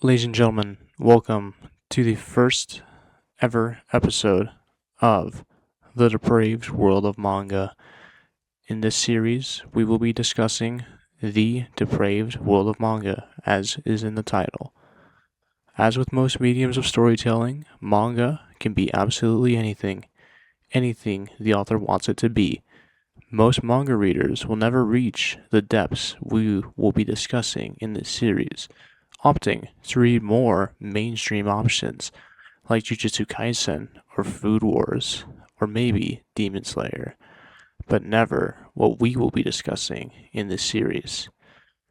Ladies and gentlemen, welcome to the first ever episode of the Depraved World of Manga. In this series, we will be discussing the Depraved World of Manga, as is in the title. As with most mediums of storytelling, manga can be absolutely anything the author wants it to be. Most manga readers will never reach the depths we will be discussing in this series, opting to read more mainstream options like Jujutsu Kaisen or Food Wars or maybe Demon Slayer, but never what we will be discussing in this series.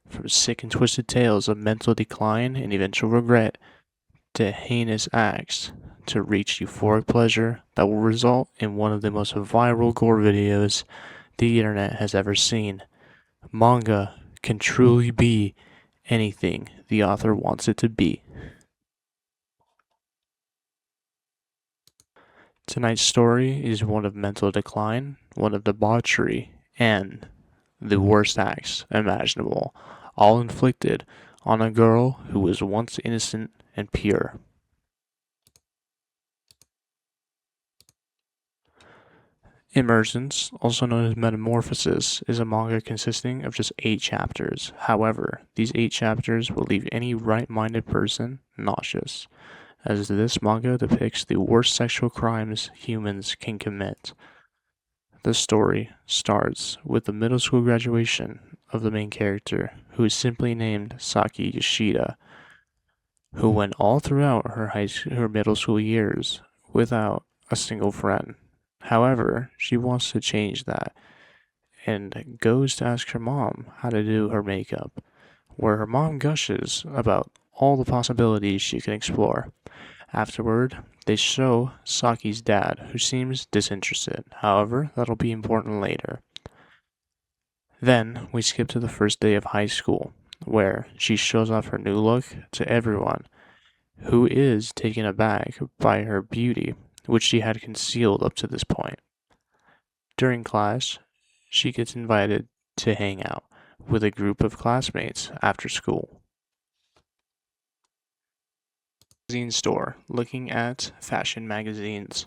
From sick and twisted tales of mental decline and eventual regret to heinous acts to reach euphoric pleasure that will result in one of the most viral gore videos the internet has ever seen. Manga can truly be anything the author wants it to be. Tonight's story is one of mental decline, one of debauchery, and the worst acts imaginable, all inflicted on a girl who was once innocent and pure. Emergence, also known as Metamorphosis, is a manga consisting of just 8 chapters. However, these 8 chapters will leave any right-minded person nauseous, as this manga depicts the worst sexual crimes humans can commit. The story starts with the middle school graduation of the main character, who is simply named Saki Yoshida, who went all throughout her middle school years without a single friend. However, she wants to change that and goes to ask her mom how to do her makeup, where her mom gushes about all the possibilities she can explore. Afterward, they show Saki's dad, who seems disinterested. However, that'll be important later. Then, we skip to the first day of high school, where she shows off her new look to everyone, who is taken aback by her beauty, which she had concealed up to this point. During class, she gets invited to hang out with a group of classmates after school. Magazine store, looking at fashion magazines,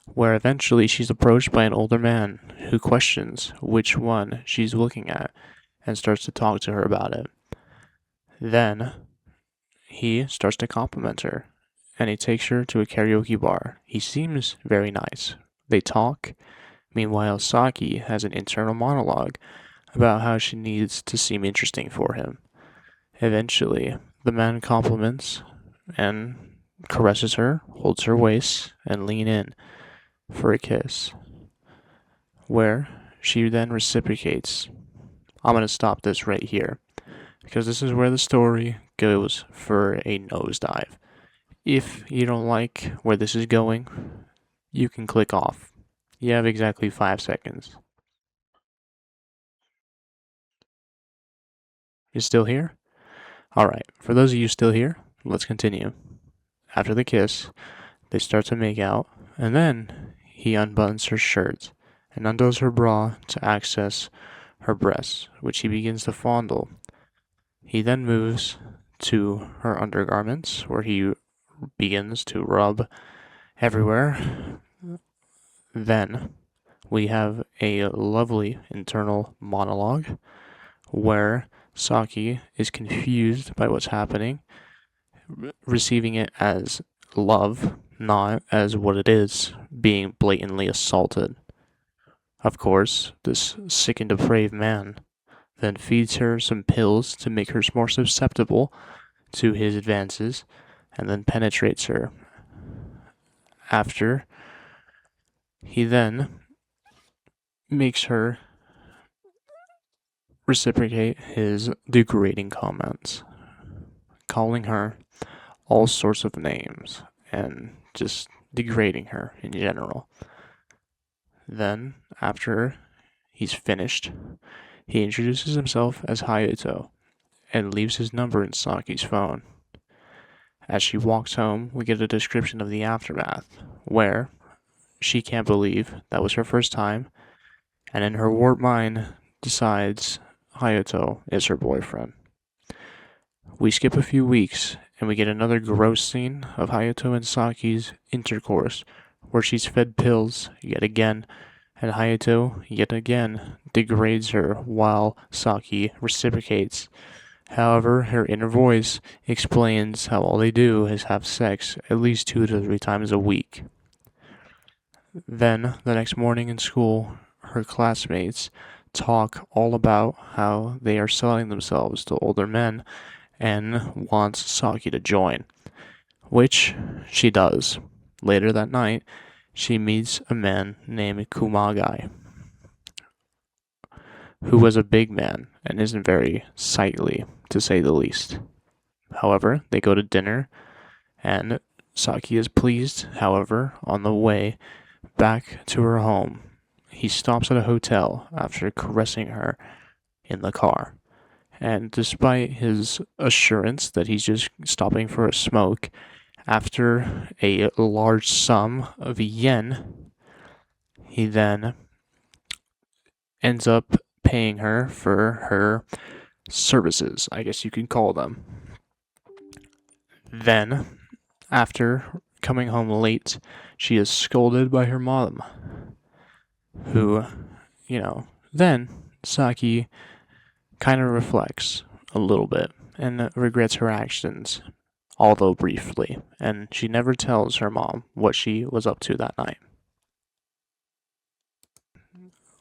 where eventually she's approached by an older man who questions which one she's looking at and starts to talk to her about it. Then, he starts to compliment her, and he takes her to a karaoke bar. He seems very nice. They talk. Meanwhile, Saki has an internal monologue about how she needs to seem interesting for him. Eventually, the man compliments and caresses her, holds her waist, and lean in for a kiss, where she then reciprocates. I'm going to stop this right here, because this is where the story goes for a nosedive. If you don't like where this is going, you can click off. You have exactly 5 seconds. You still here? Alright, for those of you still here, let's continue. After the kiss, they start to make out, and then he unbuttons her shirt and undoes her bra to access her breasts, which he begins to fondle. He then moves to her undergarments, where he begins to rub everywhere. Then we have a lovely internal monologue where Saki is confused by what's happening, receiving it as love, not as what it is, being blatantly assaulted. Of course, this sick and depraved man then feeds her some pills to make her more susceptible to his advances, and then penetrates her. After, he then makes her reciprocate his degrading comments, calling her all sorts of names and just degrading her in general. Then, after he's finished, he introduces himself as Hayato and leaves his number in Saki's phone. As she walks home, we get a description of the aftermath, where she can't believe that was her first time, and in her warped mind decides Hayato is her boyfriend. We skip a few weeks and we get another gross scene of Hayato and Saki's intercourse, where she's fed pills yet again, and Hayato yet again degrades her while Saki reciprocates. However, her inner voice explains how all they do is have sex at least 2 to 3 times a week. Then, the next morning in school, her classmates talk all about how they are selling themselves to older men and wants Saki to join, which she does. Later that night, she meets a man named Kumagai, who was a big man and isn't very sightly, to say the least. However, they go to dinner, and Saki is pleased. However, on the way back to her home, he stops at a hotel after caressing her in the car. And despite his assurance that he's just stopping for a smoke, after a large sum of yen, he then ends up paying her for her services, I guess you could call them. Then, after coming home late, she is scolded by her mom, who, then Saki kind of reflects a little bit and regrets her actions, although briefly, and she never tells her mom what she was up to that night.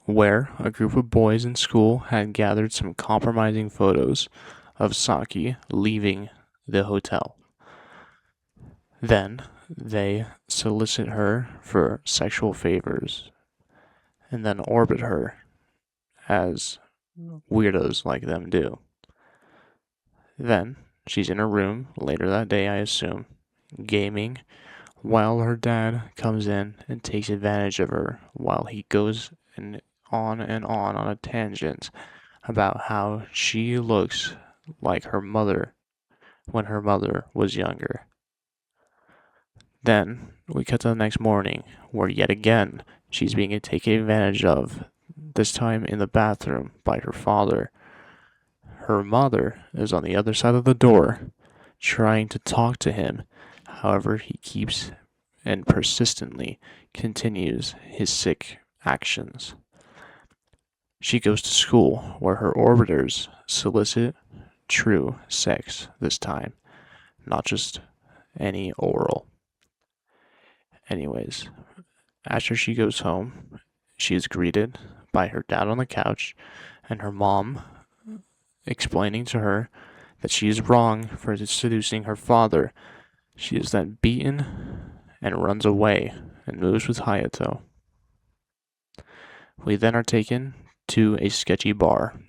Where a group of boys in school had gathered some compromising photos of Saki leaving the hotel. Then they solicit her for sexual favors and then orbit her as weirdos like them do. Then she's in her room later that day, I assume, gaming, while her dad comes in and takes advantage of her while he goes on a tangent about how she looks like her mother when her mother was younger. Then we cut to the next morning, where yet again she's being taken advantage of, this time in the bathroom by her father. Her mother is on the other side of the door, trying to talk to him. However, he keeps and persistently continues his sick actions. She goes to school, where her orbiters solicit true sex this time, not just any oral. Anyways, after she goes home, she is greeted by her dad on the couch and her mom explaining to her that she is wrong for seducing her father. She is then beaten and runs away and moves with Hayato. We then are taken to a sketchy bar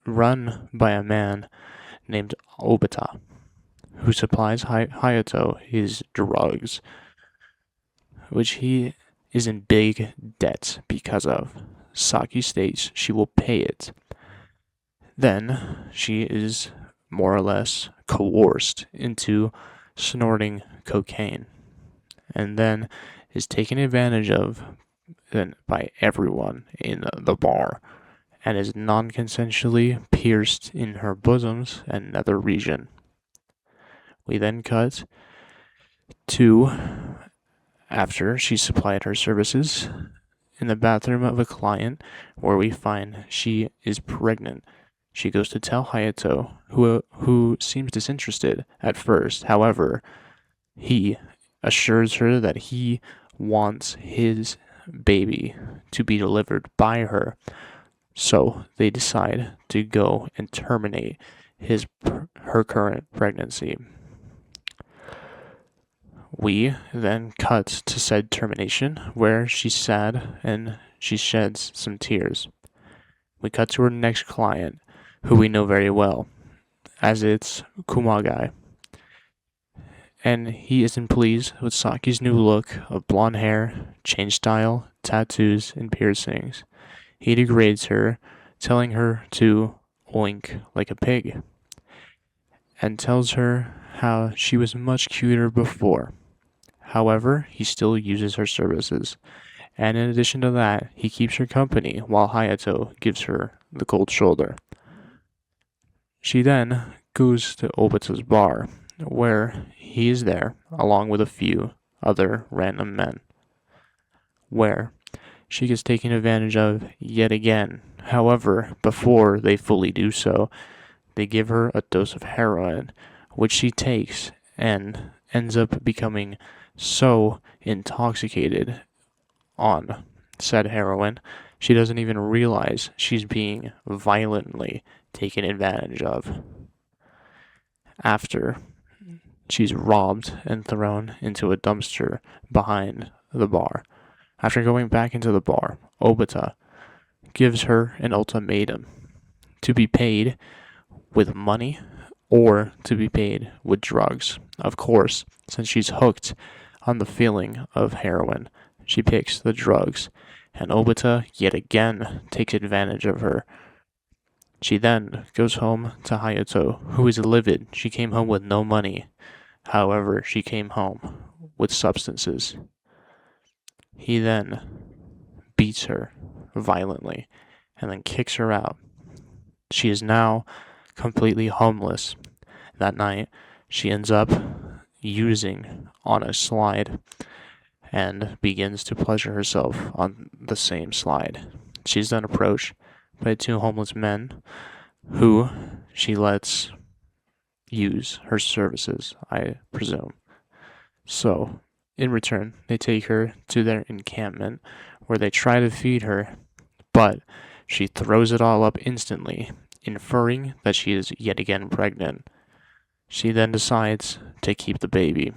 run by a man named Obata, who supplies Hayato his drugs, which he is in big debt because of. Saki states she will pay it. Then she is more or less coerced into snorting cocaine, and then is taken advantage of by everyone in the bar, and is non-consensually pierced in her bosoms and nether region. We then cut to after she supplied her services in the bathroom of a client, where we find she is pregnant. She goes to tell Hayato, who seems disinterested at first. However, he assures her that he wants his baby to be delivered by her. So they decide to go and terminate her current pregnancy. We then cut to said termination, where she's sad and she sheds some tears. We cut to her next client, who we know very well, as it's Kumagai. And he isn't pleased with Saki's new look of blonde hair, change style, tattoos, and piercings. He degrades her, telling her to oink like a pig, and tells her how she was much cuter before. However, he still uses her services, and in addition to that, he keeps her company while Hayato gives her the cold shoulder. She then goes to Obata's bar, where he is there along with a few other random men, where she gets taken advantage of yet again. However, before they fully do so, they give her a dose of heroin, which she takes and ends up becoming so intoxicated on said heroin, she doesn't even realize she's being violently taken advantage of. After she's robbed and thrown into a dumpster behind the bar. After going back into the bar, Obata gives her an ultimatum to be paid with money or to be paid with drugs. Of course, since she's hooked on the feeling of heroin, she picks the drugs, and Obata yet again takes advantage of her. She then goes home to Hayato, who is livid. She came home with no money. However, she came home with substances. He then beats her violently and then kicks her out. She is now completely homeless. That night, she ends up using on a slide and begins to pleasure herself on the same slide. She's then approached by two homeless men who she lets use her services, I presume. So, in return, they take her to their encampment where they try to feed her, but she throws it all up instantly, inferring that she is yet again pregnant. She then decides to keep the baby.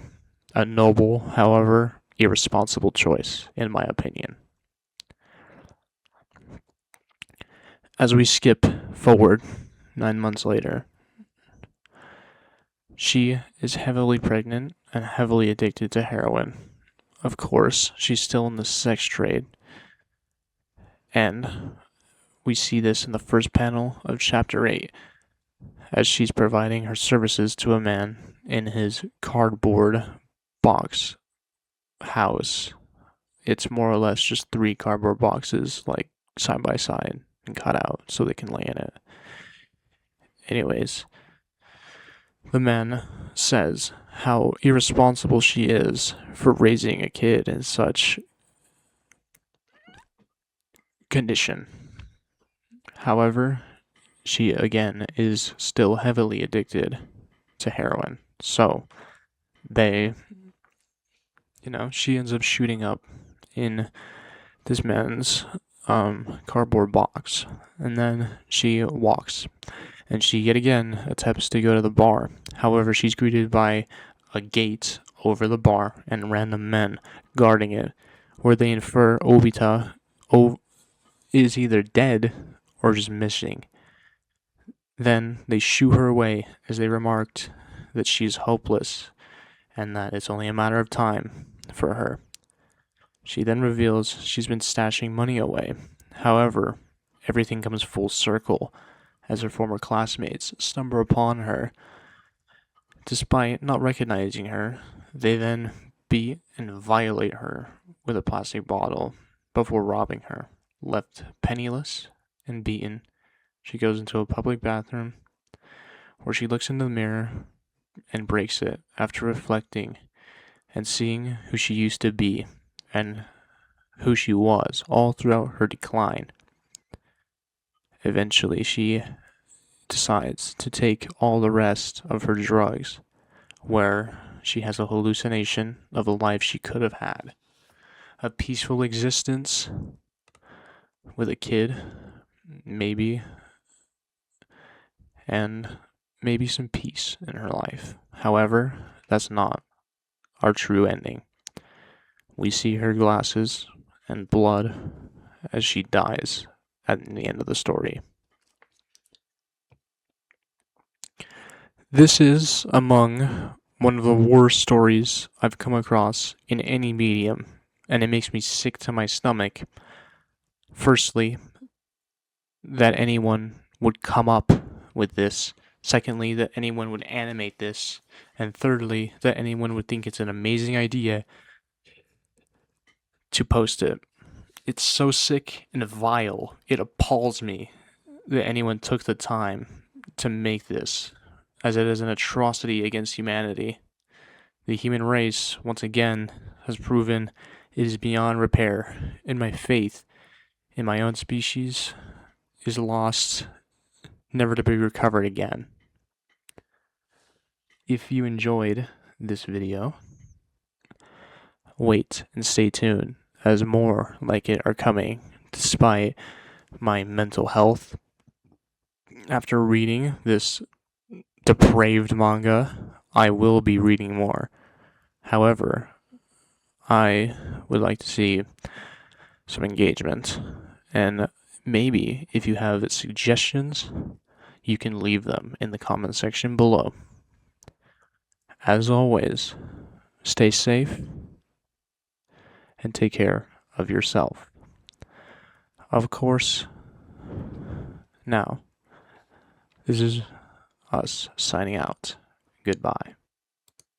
A noble, however, irresponsible choice, in my opinion. As we skip forward 9 months later, she is heavily pregnant and heavily addicted to heroin. Of course, she's still in the sex trade. And we see this in the first panel of chapter 8, as she's providing her services to a man in his cardboard box house. It's more or less just 3 cardboard boxes, like side by side and cut out so they can lay in it. Anyways, the man says how irresponsible she is for raising a kid in such condition. However, she again is still heavily addicted to heroin. So she ends up shooting up in this man's cardboard box, and then she walks, and she yet again attempts to go to the bar. However, she's greeted by a gate over the bar and random men guarding it, where they infer Obita is either dead or just missing. Then they shoo her away as they remarked that she's hopeless and that it's only a matter of time for her. She then reveals she's been stashing money away. However, everything comes full circle as her former classmates stumble upon her. Despite not recognizing her, they then beat and violate her with a plastic bottle before robbing her. Left penniless and beaten, she goes into a public bathroom where she looks in the mirror and breaks it after reflecting and seeing who she used to be and who she was all throughout her decline. Eventually, she decides to take all the rest of her drugs, where she has a hallucination of a life she could have had. A peaceful existence with a kid, maybe, and maybe some peace in her life. However, that's not our true ending. We see her glasses and blood as she dies at the end of the story. This is among one of the worst stories I've come across in any medium, and it makes me sick to my stomach. Firstly, that anyone would come up with this. Secondly, that anyone would animate this. And thirdly, that anyone would think it's an amazing idea to post it. It's so sick and vile. It appalls me that anyone took the time to make this as it is an atrocity against humanity. The human race, once again, has proven it is beyond repair, and my faith in my own species is lost, never to be recovered again. If you enjoyed this video, wait and stay tuned, as more like it are coming, despite my mental health. After reading this depraved manga, I will be reading more. However, I would like to see some engagement, and maybe if you have suggestions, you can leave them in the comment section below. As always, stay safe and take care of yourself. Of course, now, this is us signing out. Goodbye.